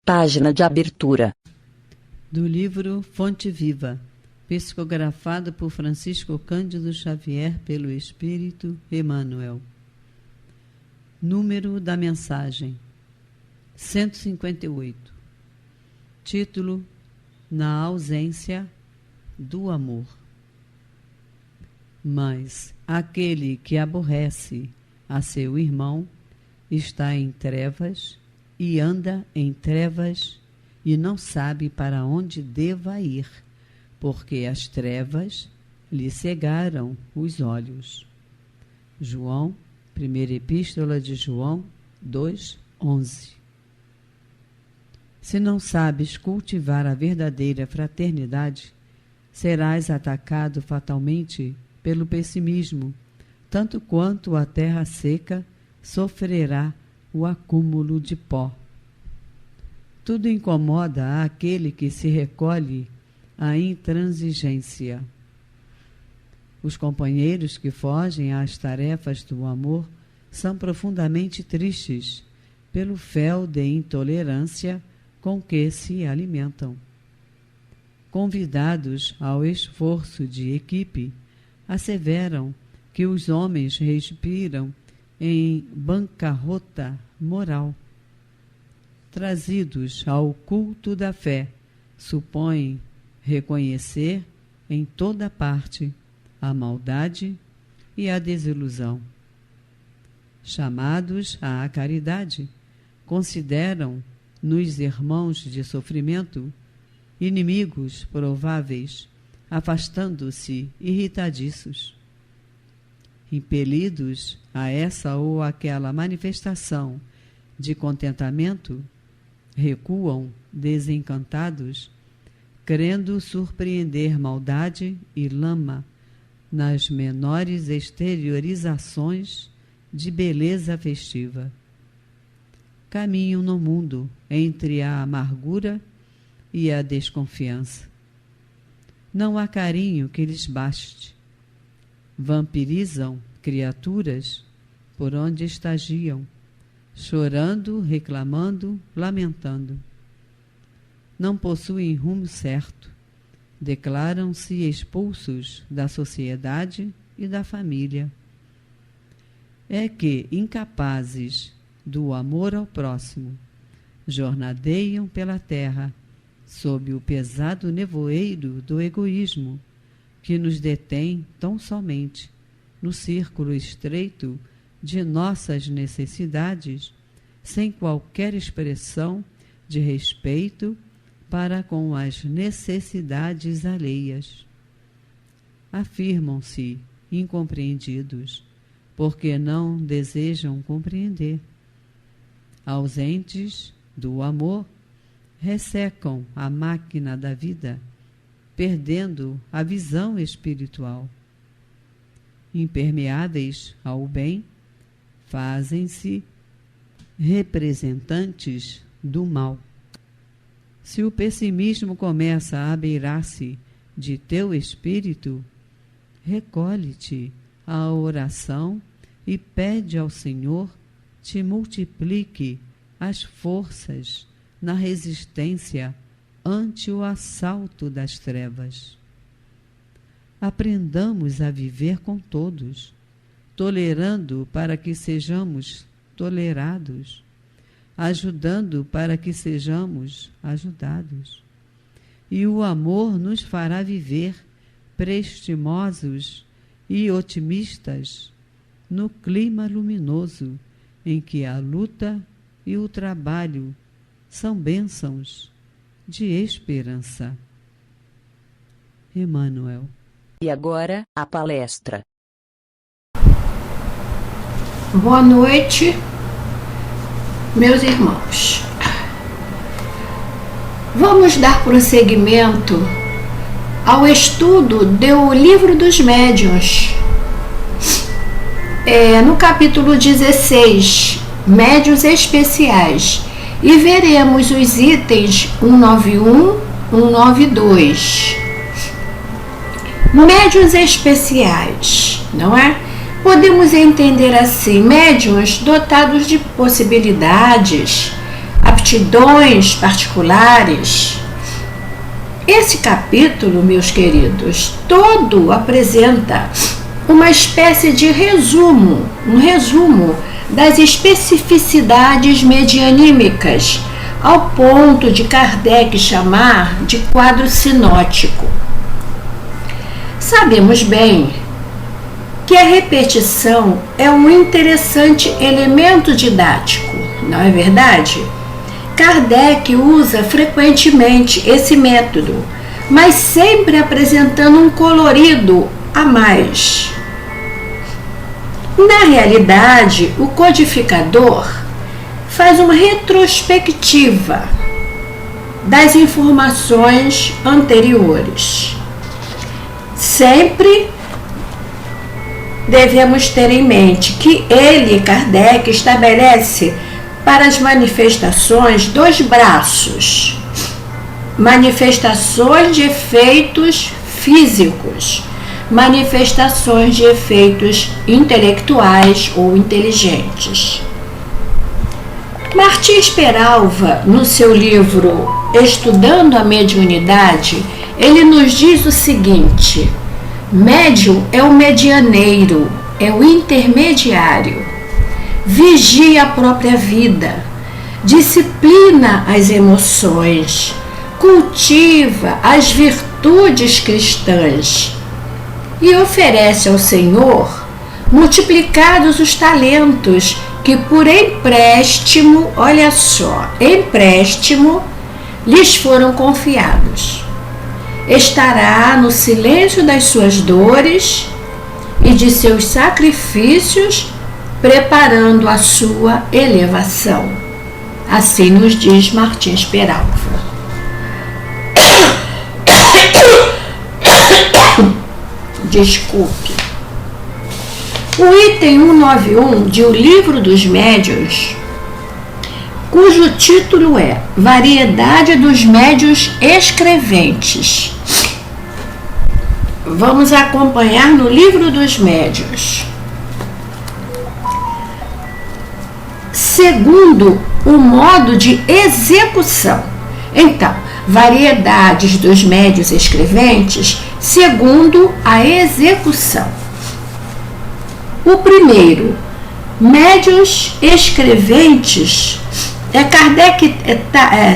Página de abertura. Do livro Fonte Viva, psicografado por Francisco Cândido Xavier pelo Espírito Emmanuel. Número da mensagem: 158. Título: Na ausência do amor. Mas aquele que aborrece a seu irmão está em trevas e anda em trevas e não sabe para onde deva ir, porque as trevas lhe cegaram os olhos. João, primeira epístola de João 2:11. Se não sabes cultivar a verdadeira fraternidade, serás atacado fatalmente pelo pessimismo, tanto quanto a terra seca sofrerá o acúmulo de pó. Tudo incomoda àquele que se recolhe à intransigência. Os companheiros que fogem às tarefas do amor são profundamente tristes pelo fel de intolerância com que se alimentam. Convidados ao esforço de equipe, asseveram que os homens respiram em bancarrota moral. Trazidos ao culto da fé, supõem reconhecer em toda parte a maldade e a desilusão. Chamados à caridade, consideram nos irmãos de sofrimento inimigos prováveis, afastando-se irritadiços. Impelidos a essa ou aquela manifestação de contentamento, recuam desencantados, crendo surpreender maldade e lama nas menores exteriorizações de beleza festiva. Caminham no mundo entre a amargura e a desconfiança. Não há carinho que lhes baste. Vampirizam criaturas por onde estagiam, chorando, reclamando, lamentando. Não possuem rumo certo, declaram-se expulsos da sociedade e da família. É que, incapazes do amor ao próximo, jornadeiam pela terra sob o pesado nevoeiro do egoísmo, que nos detém tão somente no círculo estreito de nossas necessidades, sem qualquer expressão de respeito para com as necessidades alheias. Afirmam-se incompreendidos, porque não desejam compreender. Ausentes do amor, ressecam a máquina da vida, perdendo a visão espiritual. Impermeáveis ao bem, fazem-se representantes do mal. Se o pessimismo começa a beirar-se de teu espírito, recolhe-te à oração e pede ao Senhor te multiplique as forças na resistência ante o assalto das trevas. Aprendamos a viver com todos, tolerando para que sejamos tolerados, ajudando para que sejamos ajudados. E o amor nos fará viver prestimosos e otimistas no clima luminoso em que a luta e o trabalho são bênçãos de esperança. Emmanuel. E agora, a palestra. Boa noite, meus irmãos. Vamos dar prosseguimento ao estudo do Livro dos Médiuns. No capítulo 16, Médiuns Especiais, e veremos os itens 191, 192. Médiuns especiais, não é? Podemos entender assim: médiuns dotados de possibilidades, aptidões aptidões particulares. Esse capítulo, meus queridos, todo apresenta uma espécie de resumo, um resumo das especificidades medianímicas, ao ponto de Kardec chamar de quadro sinótico. Sabemos bem que a repetição é um interessante elemento didático, não é verdade? Kardec usa frequentemente esse método, mas sempre apresentando um colorido a mais. Na realidade, o codificador faz uma retrospectiva das informações anteriores. Sempre devemos ter em mente que ele, Kardec, estabelece para as manifestações 2 braços: manifestações de efeitos físicos, manifestações de efeitos intelectuais ou inteligentes. Martins Peralva, no seu livro Estudando a Mediunidade, ele nos diz o seguinte: médium é o medianeiro, é o intermediário, vigia a própria vida, disciplina as emoções, cultiva as virtudes cristãs e oferece ao Senhor multiplicados os talentos que por empréstimo, olha só, empréstimo, lhes foram confiados. Estará no silêncio das suas dores e de seus sacrifícios, preparando a sua elevação. Assim nos diz Martins Peralva. Desculpe. O item 191 de O Livro dos Médiuns, cujo título é Variedade dos Médiuns Escreventes. Vamos acompanhar no Livro dos Médiuns. Segundo o modo de execução. Então, variedades dos médiuns escreventes segundo a execução. O primeiro, médiuns escreventes, Kardec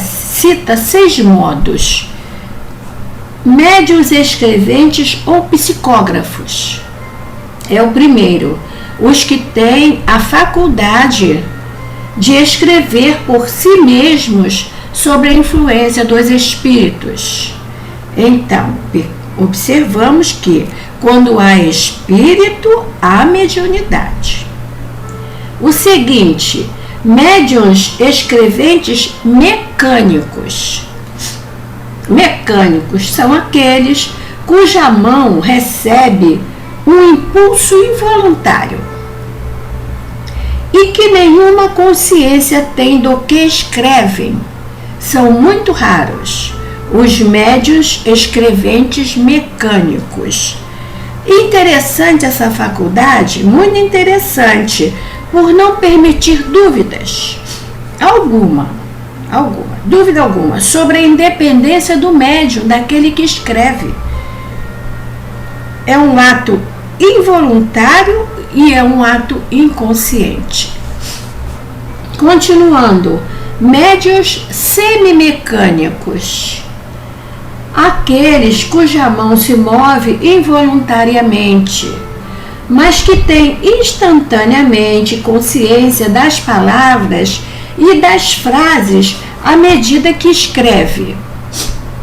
cita 6 modos. Médiuns escreventes ou psicógrafos. É o primeiro, os que têm a faculdade de escrever por si mesmos sobre a influência dos espíritos. Então, observamos que quando há espírito, há mediunidade. O seguinte, médiuns escreventes mecânicos. Mecânicos são aqueles cuja mão recebe um impulso involuntário e que nenhuma consciência tem do que escrevem. São muito raros os médiuns escreventes mecânicos. Interessante essa faculdade, muito interessante, por não permitir dúvidas dúvida alguma, sobre a independência do médium, daquele que escreve. É um ato involuntário e é um ato inconsciente. Continuando, médiuns semimecânicos. Aqueles cuja mão se move involuntariamente, mas que têm instantaneamente consciência das palavras e das frases à medida que escreve.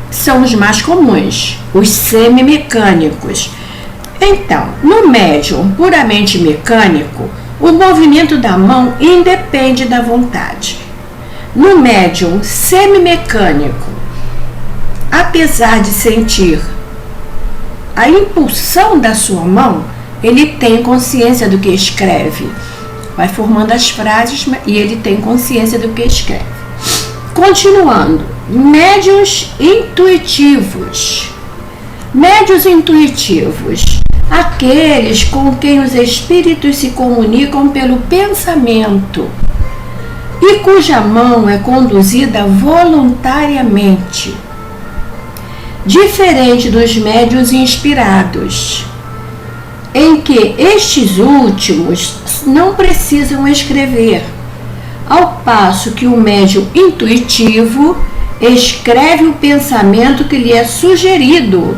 São os mais comuns, os semimecânicos. Então, no médium puramente mecânico, o movimento da mão independe da vontade. No médium semimecânico, apesar de sentir a impulsão da sua mão, ele tem consciência do que escreve. Vai formando as frases e ele tem consciência do que escreve. Continuando, médiuns intuitivos. Médiuns intuitivos, aqueles com quem os espíritos se comunicam pelo pensamento. e cuja mão é conduzida voluntariamente, diferente dos médiuns inspirados, em que estes últimos não precisam escrever, ao passo que o médium intuitivo escreve o pensamento que lhe é sugerido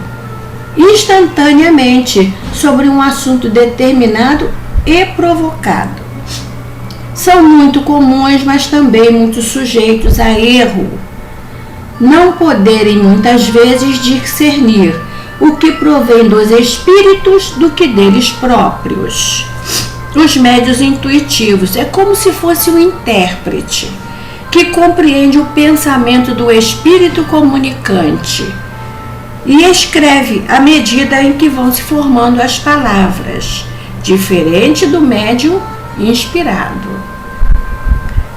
instantaneamente sobre um assunto determinado e provocado. São muito comuns, mas também muito sujeitos a erro, não poderem muitas vezes discernir o que provém dos espíritos do que deles próprios. Os médiuns intuitivos é como se fosse um intérprete que compreende o pensamento do espírito comunicante e escreve à medida em que vão se formando as palavras, diferente do médium inspirado.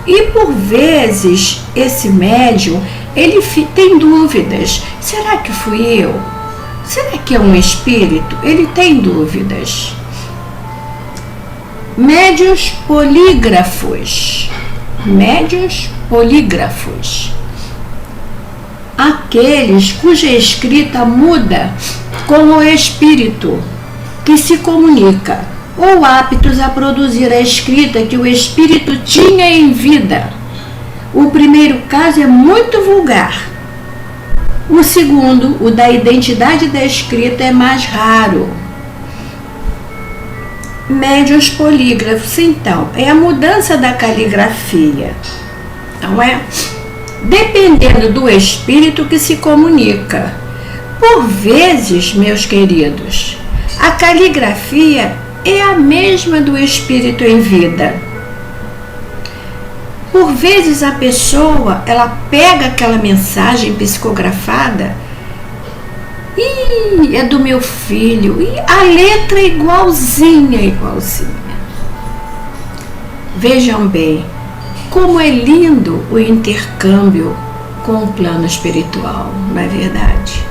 E por vezes esse médium ele tem dúvidas: será que fui eu? Será que é um espírito? Ele tem dúvidas. Médiuns polígrafos. Médiuns polígrafos. Aqueles cuja escrita muda com o espírito que se comunica, ou aptos a produzir a escrita que o espírito tinha em vida. O primeiro caso é muito vulgar. O segundo, o da identidade da escrita, é mais raro. Médiuns polígrafos, então, é a mudança da caligrafia, não é? Dependendo do espírito que se comunica. Por vezes, meus queridos, a caligrafia é a mesma do espírito em vida. Por vezes a pessoa, ela pega aquela mensagem psicografada e é do meu filho, e a letra é igualzinha. Vejam bem, como é lindo o intercâmbio com o plano espiritual, não é verdade?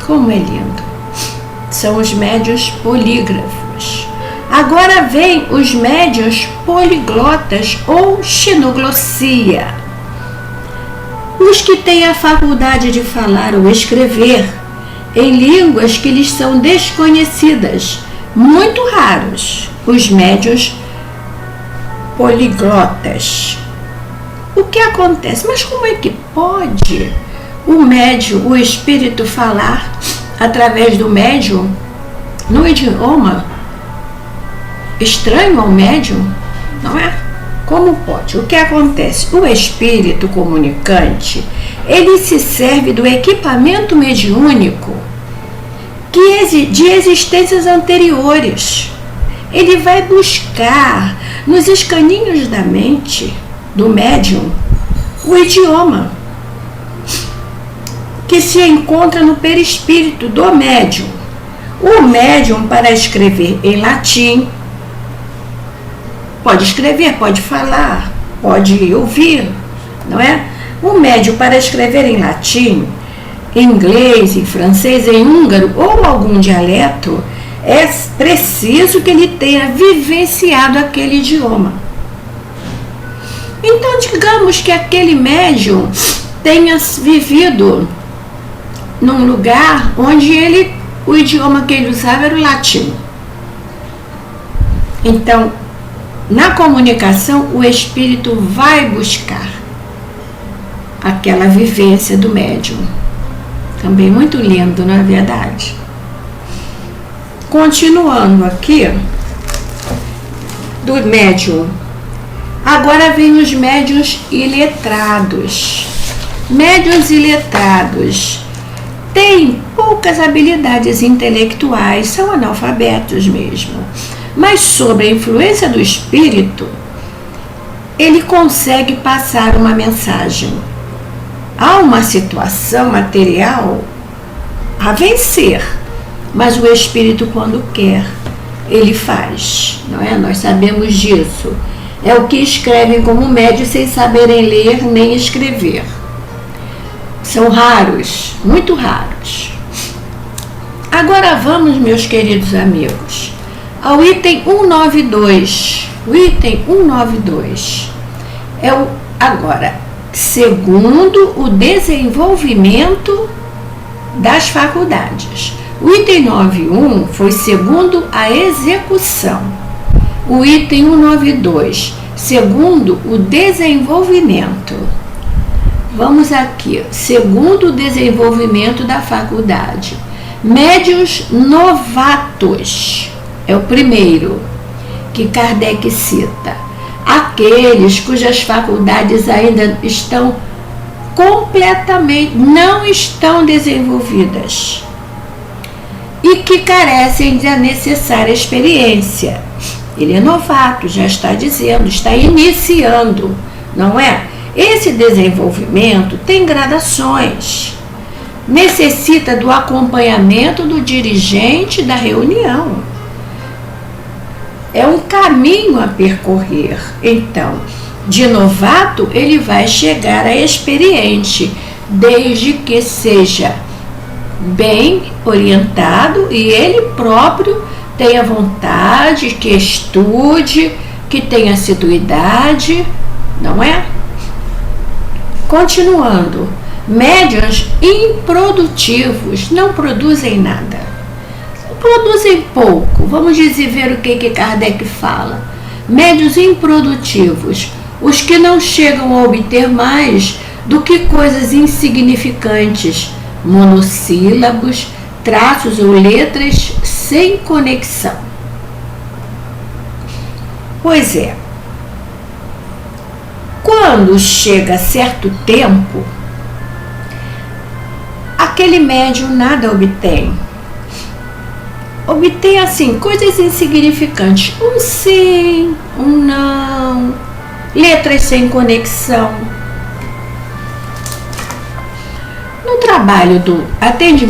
Como é lindo. São os médiuns polígrafos. Agora vem os médiuns poliglotas ou xenoglossia. Os que têm a faculdade de falar ou escrever em línguas que lhes são desconhecidas, muito raros, os médiuns poliglotas. O que acontece? Mas como é que pode o médium, o espírito, falar através do médium no idioma estranho ao médium? Não é? Como pode? O que acontece? O espírito comunicante, ele se serve do equipamento mediúnico de existências anteriores. Ele vai buscar nos escaninhos da mente do médium o idioma que se encontra no perispírito do médium. O médium, para escrever em latim, pode escrever, pode falar, pode ouvir, não é? O médium, para escrever em latim, em inglês, em francês, em húngaro ou algum dialeto, é preciso que ele tenha vivenciado aquele idioma. Então, digamos que aquele médium tenha vivido num lugar onde o idioma que ele usava era o latim. Então, na comunicação, o espírito vai buscar aquela vivência do médium. Também muito lindo, não é verdade? Continuando aqui, do médium. Agora vem os médiuns iletrados. Médiuns iletrados têm poucas habilidades intelectuais, são analfabetos mesmo. Mas sob a influência do espírito, ele consegue passar uma mensagem. Há uma situação material a vencer, mas o espírito, quando quer, ele faz, não é? Nós sabemos disso. É o que escrevem como médios sem saberem ler nem escrever. São raros, muito raros. Agora vamos, meus queridos amigos, ao item 192. O item 192 é Agora, segundo o desenvolvimento das faculdades. O item 9.1 foi segundo a execução. O item 192, segundo o desenvolvimento. Vamos aqui, segundo o desenvolvimento da faculdade. Médiuns novatos, é o primeiro que Kardec cita. Aqueles cujas faculdades ainda estão completamente, não estão desenvolvidas e que carecem da necessária experiência. Ele é novato, já está dizendo, está iniciando, não é? Esse desenvolvimento tem gradações, necessita do acompanhamento do dirigente da reunião. É um caminho a percorrer. Então, de novato, ele vai chegar a experiente, desde que seja bem orientado e ele próprio tenha vontade, que estude, que tenha assiduidade, não é? Continuando, médiuns improdutivos não produzem nada. Produzem pouco. Vamos ver o que Kardec fala. Médiuns improdutivos, os que não chegam a obter mais do que coisas insignificantes, monossílabos, traços ou letras sem conexão. Pois é, quando chega certo tempo, aquele médium nada obtém. Obtém assim, coisas insignificantes, um sim, um não, letras sem conexão. No trabalho do atendimento